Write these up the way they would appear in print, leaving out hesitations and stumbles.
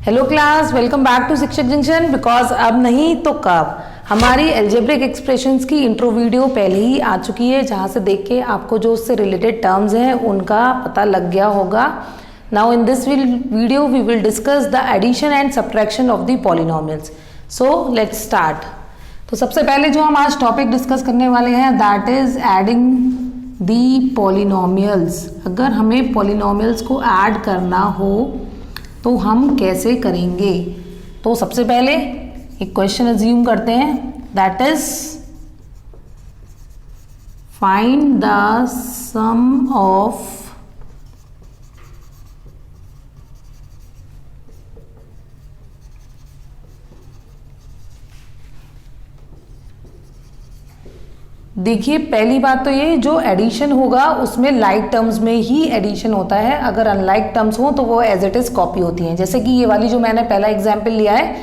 Hello class, welcome back to Shikshak Junction. Because अब नहीं तो कब हमारी एल्जेब्रिक एक्सप्रेशंस की इंट्रो वीडियो पहले ही आ चुकी है, जहां से देख के आपको जो उससे रिलेटेड टर्म्स हैं उनका पता लग गया होगा। Now in this video we will discuss the addition and subtraction of the polynomials. So let's start. तो सबसे पहले जो हम आज टॉपिक डिस्कस करने वाले हैं that is adding the polynomials. अगर हमें पॉलिनोमियल्स को ऐड करना हो तो हम कैसे करेंगे। तो सबसे पहले एक क्वेश्चन अज्यूम करते हैं that is find the sum of देखिए, पहली बात तो ये जो एडिशन होगा उसमें लाइक टर्म्स में ही एडिशन होता है। अगर अनलाइक टर्म्स हो तो वो एज इट इज कॉपी होती हैं। जैसे कि ये वाली जो मैंने पहला एग्जाम्पल लिया है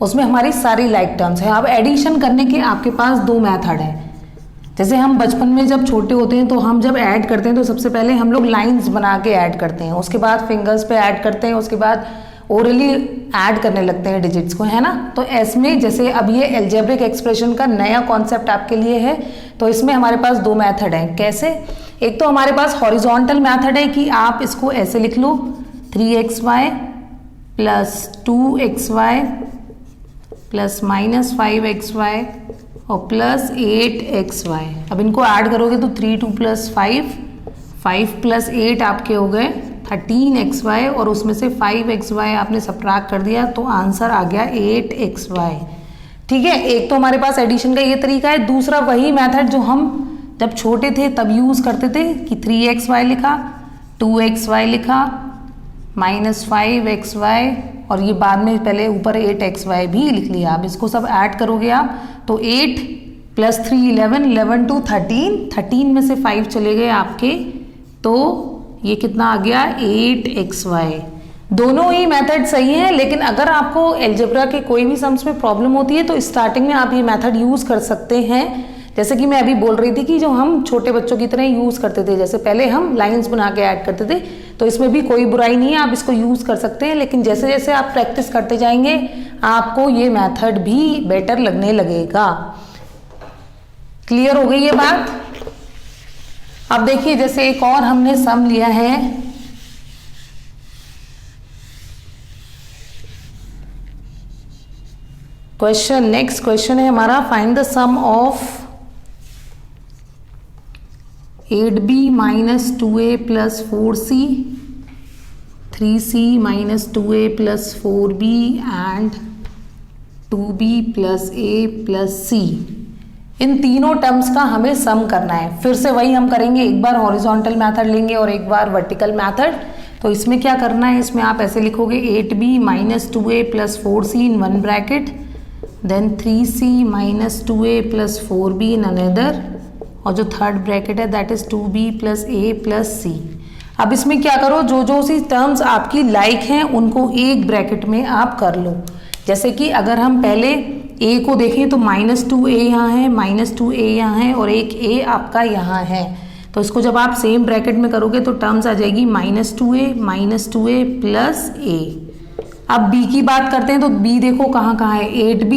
उसमें हमारी सारी लाइक टर्म्स हैं। अब एडिशन करने के आपके पास दो मेथड हैं। जैसे हम बचपन में जब छोटे होते हैं तो हम जब ऐड करते हैं तो सबसे पहले हम लोग लाइन्स बना के ऐड करते हैं, उसके बाद फिंगर्स पे ऐड करते हैं, उसके बाद ओरली ऐड करने लगते हैं डिजिट्स को, है ना। तो इसमें जैसे अब ये एल्जेब्रिक एक्सप्रेशन का नया कॉन्सेप्ट आपके लिए है, तो इसमें हमारे पास दो मेथड हैं। कैसे? एक तो हमारे पास हॉरिजॉन्टल मेथड है कि आप इसको ऐसे लिख लो 3xy plus 2xy plus minus 5xy और प्लस 8xy। अब इनको ऐड करोगे तो 3 2 प्लस 5 प्लस 8 आपके हो गए 13xy और उसमें से 5xy आपने सब्ट्रैक्ट कर दिया तो आंसर आ गया 8xy। ठीक है, एक तो हमारे पास एडिशन का ये तरीका है। दूसरा वही मेथड जो हम जब छोटे थे तब यूज करते थे कि 3xy लिखा, 2xy लिखा, माइनस 5xy और ये बाद में पहले ऊपर 8xy भी लिख लिया। अब इसको सब ऐड करोगे आप तो 8 प्लस 3 11, 11 to 13 में से 5 चले गए आपके, तो ये कितना आ गया 8xy। दोनों ही मेथड सही हैं, लेकिन अगर आपको एल्जेब्रा के कोई भी सम्स में प्रॉब्लम होती है तो स्टार्टिंग में आप ये मेथड यूज कर सकते हैं। जैसे कि मैं अभी बोल रही थी कि जो हम छोटे बच्चों की तरह यूज करते थे, जैसे पहले हम लाइंस बना के ऐड करते थे, तो इसमें भी कोई बुराई नहीं है, आप इसको यूज कर सकते हैं। लेकिन जैसे जैसे आप प्रैक्टिस करते जाएंगे आपको ये मेथड भी बेटर लगने लगेगा। क्लियर हो गई ये बात? अब देखिए, जैसे एक और हमने सम लिया है क्वेश्चन। नेक्स्ट क्वेश्चन है हमारा find the sum of 8b minus 2a plus 4c, 3c minus 2a plus 4b and 2b plus a plus c। इन तीनों टर्म्स का हमें सम करना है। फिर से वही हम करेंगे, एक बार हॉरिजॉन्टल मेथड लेंगे और एक बार वर्टिकल मेथड। तो इसमें क्या करना है, इसमें आप ऐसे लिखोगे 8b minus 2a plus 4c in one bracket, then 3c minus 2a plus 4b in another, और जो थर्ड ब्रैकेट है that is 2b plus a plus c। अब इसमें क्या करो, जो जो सी टर्म्स आपकी लाइक हैं उनको एक ब्रैकेट में आप कर लो। जैसे कि अगर हम पहले a को देखें तो माइनस 2a यहाँ है, माइनस 2a यहाँ है और एक a आपका यहाँ है। तो इसको जब आप सेम ब्रैकेट में करोगे तो टर्म्स आ जाएगी माइनस 2a प्लस a। अब b की बात करते हैं तो b देखो कहाँ कहाँ है, 8b,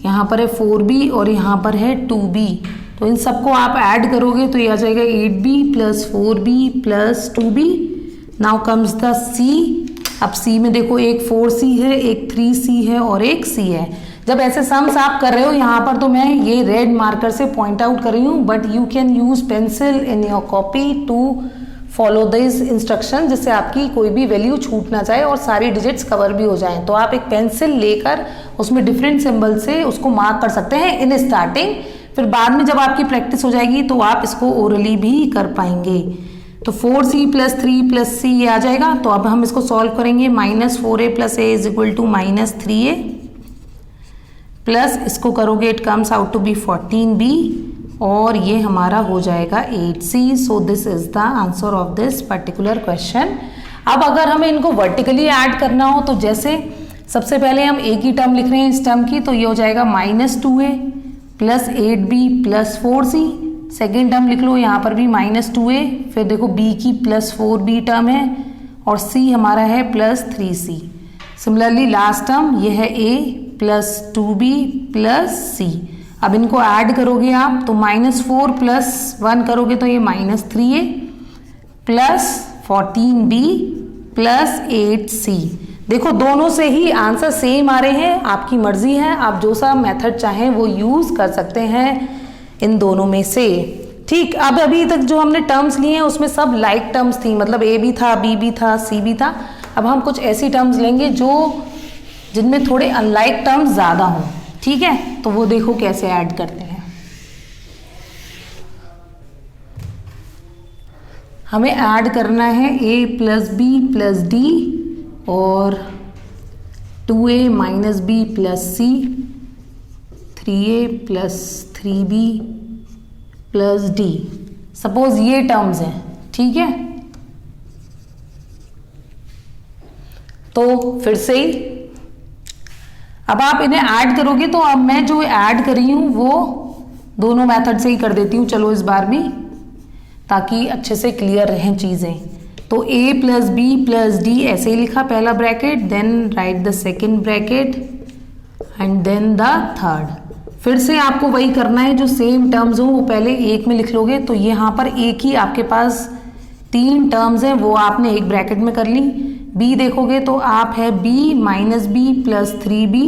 यहाँ पर है 4b और यहाँ पर है 2b। तो इन सबको आप ऐड करोगे तो ये आ जाएगा 8b plus 4b plus 2b। Now comes the c। अब c में देखो एक 4c है, एक 3c है और एक c है। जब ऐसे सम्स आप कर रहे हो, यहाँ पर तो मैं ये रेड मार्कर से पॉइंट आउट कर रही हूँ, but you can use pencil in your copy to follow this instruction, जिससे आपकी कोई भी वैल्यू छूट ना जाए और सारी डिजिट्स कवर भी हो जाएं। तो आप एक पेंसिल लेकर उसमें डिफरेंट सिंबल से उसको मार्क कर सकते हैं इन स्टार्टिंग। फिर बाद में जब आपकी प्रैक्टिस हो जाएगी तो आप इसको ओरली भी कर पाएंगे। तो 4c प्लस 3 प्लस c ये आ जाएगा। तो अब हम इसको सॉल्व करेंगे, minus 4a plus a is equal to minus 3a plus इसको करोगे it comes out to be 14b और ये हमारा हो जाएगा 8c। So this is the answer of this particular question. अब अगर हमें इनको वर्टिकली ऐड करना हो तो जैसे सबसे पहले हम एक ही टर्म लिख रहे हैं इस टर्म की, तो ये हो जाएगा minus 2a plus 8b plus 4c। Second term लिख लो, यहाँ पर भी माइनस 2a, फिर देखो b की प्लस 4b टर्म है और c हमारा है plus 3c। Similarly last term ये है a plus 2b plus c। अब इनको ऐड करोगे आप तो -4 प्लस 1 करोगे तो ये -3a plus 14b plus 8c। देखो दोनों से ही आंसर सेम आ रहे हैं, आपकी मर्जी है, आप जो सा मेथड चाहें वो यूज कर सकते हैं इन दोनों में से। ठीक, अब अभी तक जो हमने टर्म्स लिए हैं उसमें सब लाइक टर्म्स थी, मतलब ए भी था, बी भी था, सी भी था। अब हम कुछ ऐसी टर्म्स लेंगे जो जिनमें थोड़े अनलाइक टर्म्स ज़्यादा हों। ठीक है, तो वो देखो कैसे ऐड करते हैं। हमें ऐड करना है a plus B plus D और 2a minus B plus C, 3a plus 3b plus D. Suppose ये टर्म्स हैं, ठीक है। तो फिर से ही अब आप इन्हें ऐड करोगे तो अब मैं जो ऐड कर रही हूं वो दोनों मेथड से ही कर देती हूं, चलो इस बार भी, ताकि अच्छे से क्लियर रहें चीजें। तो a plus B plus D ऐसे ही लिखा, पहला bracket, then write the second bracket and then the third. फिर से आपको वही करना है, जो सेम टर्म्स हो वो पहले एक में लिख लोगे। तो यहाँ पर एक ही आपके पास 3 टर्म्स हैं, वो आपने एक ब्रैकेट में कर ली। b देखोगे तो आप है b minus B plus 3b।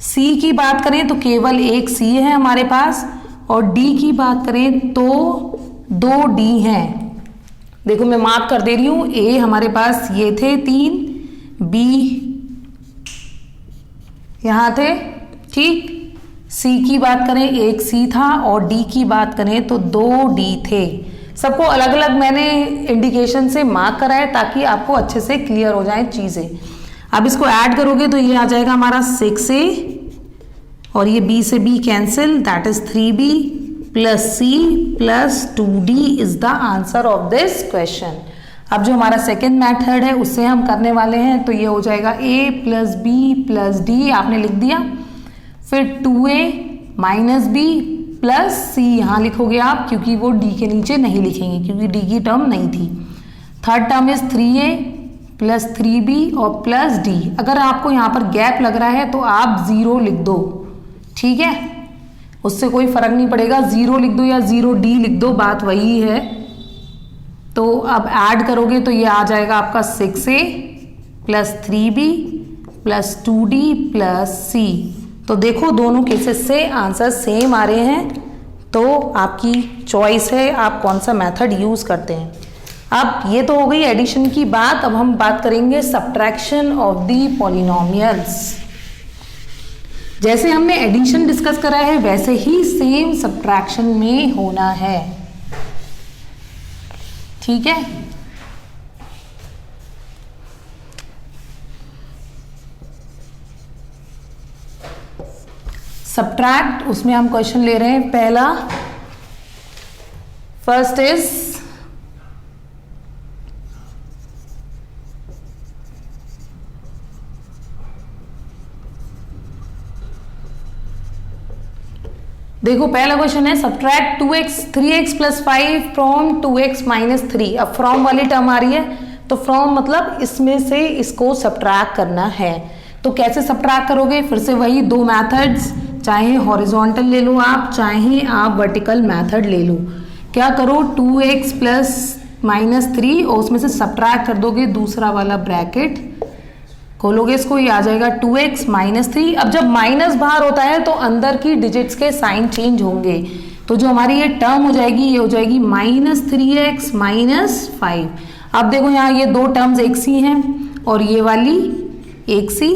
c की बात करें तो केवल एक c है हमारे पास, और d की बात करें तो 2 d हैं। देखो मैं मार्क कर दे रही हूँ, a हमारे पास ये थे 3, b यहाँ थे, ठीक। c की बात करें एक c था, और d की बात करें तो 2 d थे। सबको अलग अलग मैंने इंडिकेशन से मार्क करा है ताकि आपको अच्छे से क्लियर हो जाए चीज़ें। अब इसको ऐड करोगे तो ये आ जाएगा हमारा 6a, और ये b से b cancel, that is 3b plus c plus 2d is the answer of this question. अब जो हमारा सेकेंड मेथड है उससे हम करने वाले हैं, तो ये हो जाएगा a plus B plus D, आपने लिख दिया। फिर 2a माइनस बी प्लस सी यहाँ लिखोगे आप, क्योंकि वो d के नीचे नहीं लिखेंगे क्योंकि d की टर्म नहीं थी। Third term is 3a plus 3b और प्लस d। अगर आपको यहाँ पर गैप लग रहा है तो आप 0 लिख दो, ठीक है, उससे कोई फर्क नहीं पड़ेगा, 0 लिख दो या 0d लिख दो, बात वही है। तो अब ऐड करोगे तो ये आ जाएगा आपका 6a plus 3b plus 2d plus c। तो देखो दोनों केसेस से आंसर सेम आ रहे हैं, तो आपकी चॉइस है आप कौन सा मेथड यूज़ करते हैं। अब ये तो हो गई एडिशन की बात, अब हम बात करेंगे सब्ट्रैक्शन ऑफ दी पॉलिनोमियल्स। जैसे हमने एडिशन डिस्कस करा है वैसे ही सेम सब्ट्रैक्शन में होना है, ठीक है। सब्ट्रैक्ट, उसमें हम क्वेश्चन ले रहे हैं। पहला, फर्स्ट इज देखो पहला क्वेश्चन है subtract 2x 3x plus 5 from 2x minus 3। अब फ्रॉम वाली टर्म आ रही है, तो फ्रॉम मतलब इसमें से इसको सब्ट्रैक्ट करना है। तो कैसे सब्ट्रैक्ट करोगे? फिर से वही 2 मैथड्स, चाहे हॉरिजॉन्टल ले लो आप, चाहे आप वर्टिकल मेथड ले लो। क्या करो, 2x प्लस माइनस 3 और उसमें से सब्ट्रैक्ट कर दोगे दूसरा वाला ब्रैकेट, खोलोगे इसको, ये आ जाएगा 2x माइनस 3। अब जब माइनस बाहर होता है तो अंदर की डिजिट्स के साइन चेंज होंगे, तो जो हमारी ये टर्म हो जाएगी ये हो जाएगी माइनस 3x माइनस 5। अब देखो यहाँ ये 2 टर्म्स एक सी हैं और ये वाली एक सी,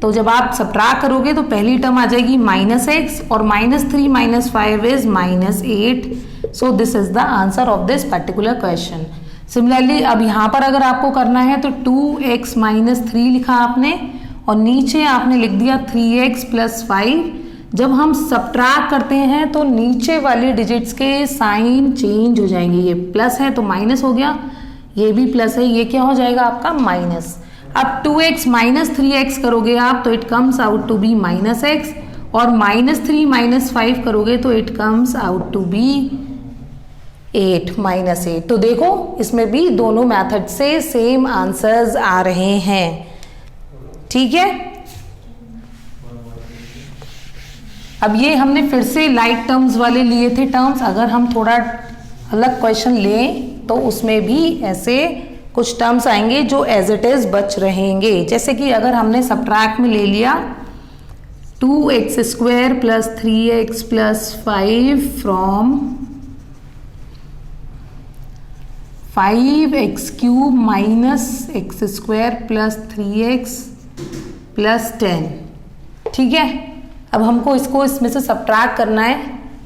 तो जब आप सब्ट्रैक्ट करोगे तो पहली टर्म आ जाएगी माइनस एक्स और minus 3 minus 5 is minus 8। So this is the answer of this particular question. Similarly अब यहाँ पर अगर आपको करना है तो 2x माइनस 3 लिखा आपने और नीचे आपने लिख दिया 3x प्लस 5। जब हम सब्ट्रैक्ट करते हैं तो नीचे वाले डिजिट्स के साइन चेंज हो जाएंगे, ये प्लस है तो माइनस हो गया, ये भी प्लस है, ये क्या हो जाएगा आपका माइनस। अब 2x माइनस 3x करोगे आप तो it comes out to be minus x, और माइनस 3 माइनस 5 करोगे तो it comes out to be 8 minus 8। तो देखो इसमें भी दोनों मेथड से सेम आंसर्स आ रहे हैं। ठीक है। अब ये हमने फिर से लाइक टर्म्स वाले लिए थे टर्म्स, अगर हम थोड़ा अलग क्वेश्चन लें तो उसमें भी ऐसे कुछ टर्म्स आएंगे जो एज इट इज बच रहेंगे। जैसे कि अगर हमने सब्ट्रैक्ट में ले लिया 2x² + 3x + 5 from 5x³ - x² + 3x + 10, ठीक है। अब हमको इसको इसमें से सब्ट्रैक्ट करना है,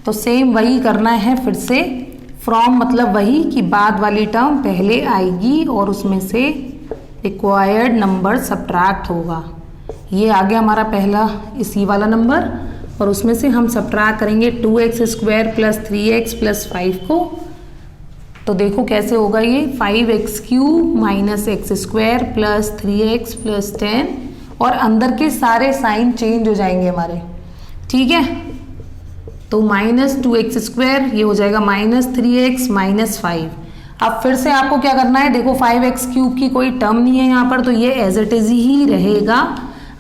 तो सेम वही करना है फिर से। फ्रॉम मतलब वही कि बाद वाली टर्म पहले आएगी और उसमें से रिक्वायर्ड नंबर सब्ट्रैक्ट होगा। ये आ गया हमारा पहला इसी वाला नंबर, और उसमें से हम सब्ट्रैक्ट करेंगे 2x² + 3x + 5 को। तो देखो कैसे होगा ये 5x³ - x² + 3x + 10, और अंदर के सारे साइन चेंज हो जाएंगे हमारे, ठीक है। तो -2x² ये हो जाएगा -3x - 5। अब फिर से आपको क्या करना है, देखो 5x³ की कोई टर्म नहीं है यहाँ पर, तो ये एज इट इज ही रहेगा।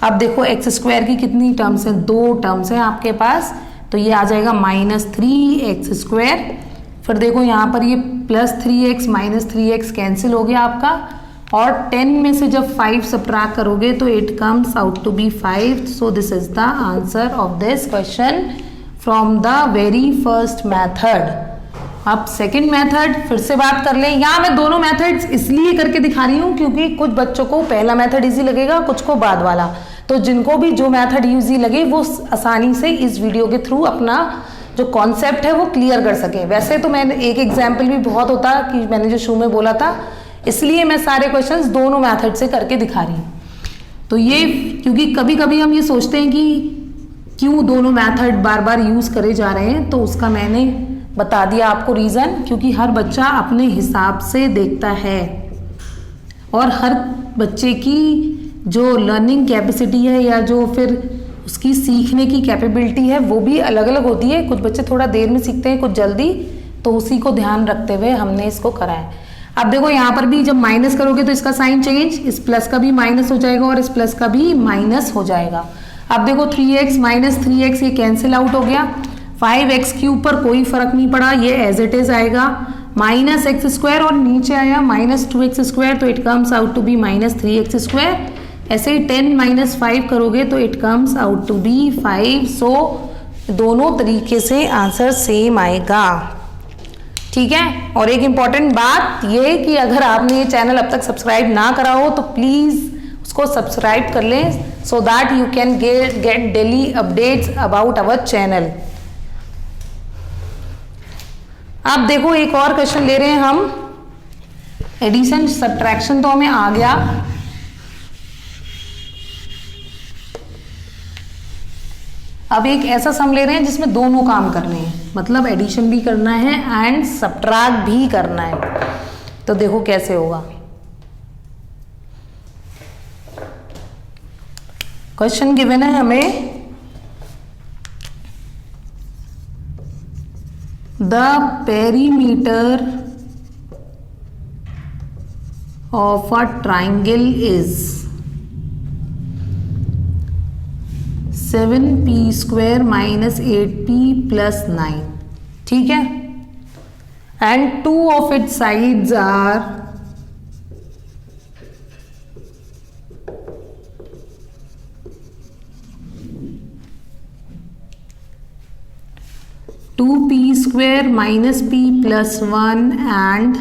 अब देखो x² की कितनी टर्म्स हैं, 2 टर्म्स हैं आपके पास, तो ये आ जाएगा -3x²। फिर देखो यहाँ पर ये +3x - 3x कैंसिल हो गया आपका, और 10 में से जब 5 सब्ट्रैक्ट करोगे तो it comes out to be 5। So this is the answer of this question from the very first method. अब सेकंड मेथड फिर से बात कर लें। यहाँ मैं दोनों मेथड्स इसलिए करके दिखा रही हूँ क्योंकि कुछ बच्चों को पहला मेथड इजी लगेगा, कुछ को बाद वाला। तो जिनको भी जो मेथड इजी लगे वो आसानी से इस वीडियो के थ्रू अपना जो कॉन्सेप्ट है वो क्लियर कर सके। वैसे तो मैंने एक एग्जाम्पल भी बहुत होता कि मैंने जो शुरू में बोला था, इसलिए मैं सारे क्वेश्चंस दोनों मेथड से करके दिखा रही हूँ। तो ये क्योंकि कभी कभी हम ये सोचते हैं कि क्यों दोनों मेथड बार बार यूज करे जा रहे हैं, तो उसका मैंने बता दिया आपको रीजन, क्योंकि हर बच्चा अपने हिसाब से देखता है और हर बच्चे की जो लर्निंग कैपेसिटी है या जो फिर उसकी सीखने की कैपेबिलिटी है वो भी अलग अलग होती है। कुछ बच्चे थोड़ा देर में सीखते हैं, कुछ जल्दी, तो उसी को ध्यान रखते हुए हमने इसको कराया। अब देखो यहाँ पर भी जब माइनस करोगे तो इसका साइन चेंज, इस प्लस का भी माइनस हो जाएगा और इस प्लस का भी माइनस हो जाएगा। अब देखो 3x - 3x ये कैंसिल आउट हो गया, 5x³ पर कोई फर्क नहीं पड़ा, ये एज इट इज आएगा, -x² और नीचे आया -2x², तो it comes out to be -3x²। ऐसे ही 10 - 5 करोगे तो it comes out to be 5। सो दोनों तरीके से आंसर सेम आएगा, ठीक है। और एक इम्पॉर्टेंट बात ये कि अगर आपने ये चैनल अब तक सब्सक्राइब ना करा हो तो प्लीज़ उसको सब्सक्राइब कर लें, so that you can get daily updates about our channel. अब देखो एक और क्वेश्चन ले रहे हैं हम, एडिशन सब्ट्रैक्शन तो हमें आ गया। अब एक ऐसा सम ले रहे हैं जिसमें दोनों काम करने हैं, मतलब एडिशन भी करना है एंड सब्ट्रैक्ट भी करना है। तो देखो कैसे होगा। क्वेश्चन गिवन है हमें, the perimeter of a triangle is 7p² - 8p + 9, ठीक है। And 2 of its sides are 2p² - p + 1 and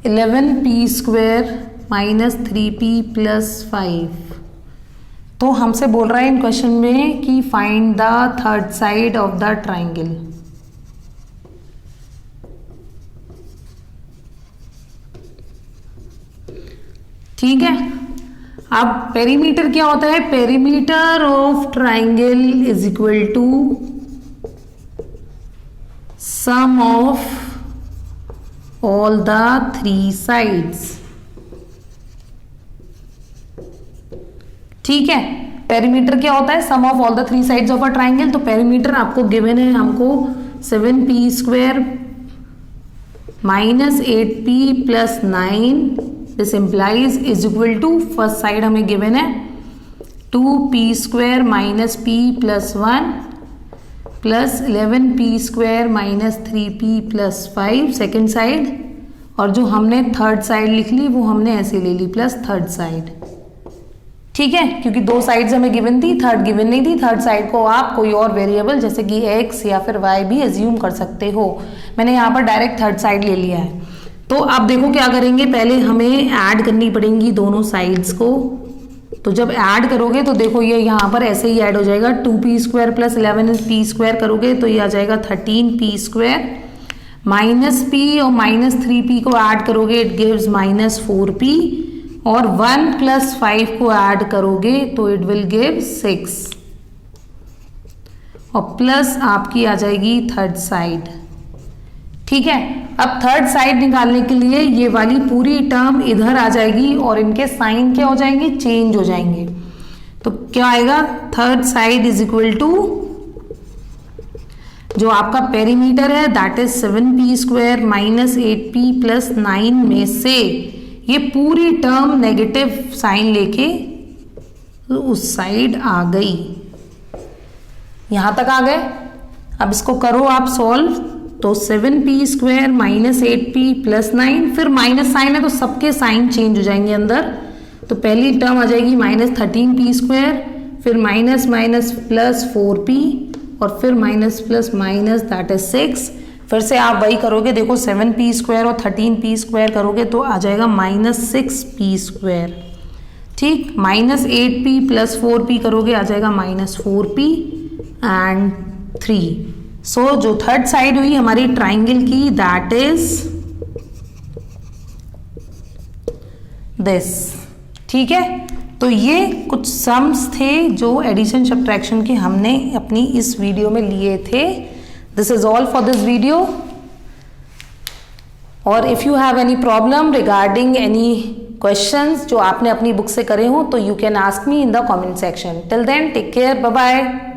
11p² - 3p + 5। तो हमसे बोल रहा है इन क्वेश्चन में कि find the third side of the triangle. ठीक है। अब पेरीमीटर क्या होता है, perimeter of triangle is equal to sum of all the 3 sides, ठीक है। पेरीमीटर क्या होता है, sum of all the 3 sides of a triangle. तो पेरीमीटर आपको गिवन है, हमको 7p² - 8p + 9 this implies is equal to, first side हमें गिवन है 2p² minus p plus 1 plus 11p² minus 3p plus 5 second side, और जो हमने third side लिख ली वो हमने ऐसे ले ली प्लस थर्ड साइड। ठीक है, क्योंकि दो साइड्स हमें गिवन थी, थर्ड गिवन नहीं थी। थर्ड साइड को आप कोई और वेरिएबल जैसे कि x या फिर y भी एज्यूम कर सकते हो। मैंने यहाँ पर डायरेक्ट थर्ड साइड ले लिया है। तो अब देखो क्या करेंगे, पहले हमें ऐड करनी पड़ेंगी दोनों साइड्स को। तो जब ऐड करोगे तो देखो ये यहाँ पर ऐसे ही ऐड हो जाएगा, 2p² प्लस 11p² करोगे तो ये आ जाएगा 13p² माइनस p और माइनस 3p को ऐड करोगे इट गिव्स माइनस 4p, और 1 प्लस 5 को ऐड करोगे तो इट विल गिव 6, और प्लस आपकी आ जाएगी थर्ड साइड। ठीक है, अब थर्ड साइड निकालने के लिए ये वाली पूरी टर्म इधर आ जाएगी और इनके साइन क्या हो जाएंगे, चेंज हो जाएंगे। तो क्या आएगा, third side is equal to जो आपका पेरीमीटर है that is 7p² minus 8p plus 9 में से ये पूरी टर्म नेगेटिव साइन लेके उस साइड आ गई, यहां तक आ गए। अब इसको करो आप सॉल्व, तो 7p² माइनस 8p प्लस 9, फिर माइनस साइन है तो सबके साइन चेंज हो जाएंगे अंदर। तो पहली टर्म आ जाएगी माइनस 13p², फिर माइनस माइनस प्लस 4p, और फिर minus plus minus that is 6। फिर से आप वही करोगे, देखो 7p² और 13p² करोगे तो आ जाएगा माइनस 6p²। ठीक, माइनस 8p प्लस 4p करोगे आ जाएगा माइनस 4p एंड 3। सो जो थर्ड साइड हुई हमारी ट्राइंगल की दैट इज दिस। ठीक है, तो ये कुछ सम्स थे जो एडिशन सब्ट्रैक्शन के हमने अपनी इस वीडियो में लिए थे। This is all for this video. और if you have any problem regarding any questions जो आपने अपनी बुक से करे हो तो you can ask me in the comment section. Till then, take care. Bye bye.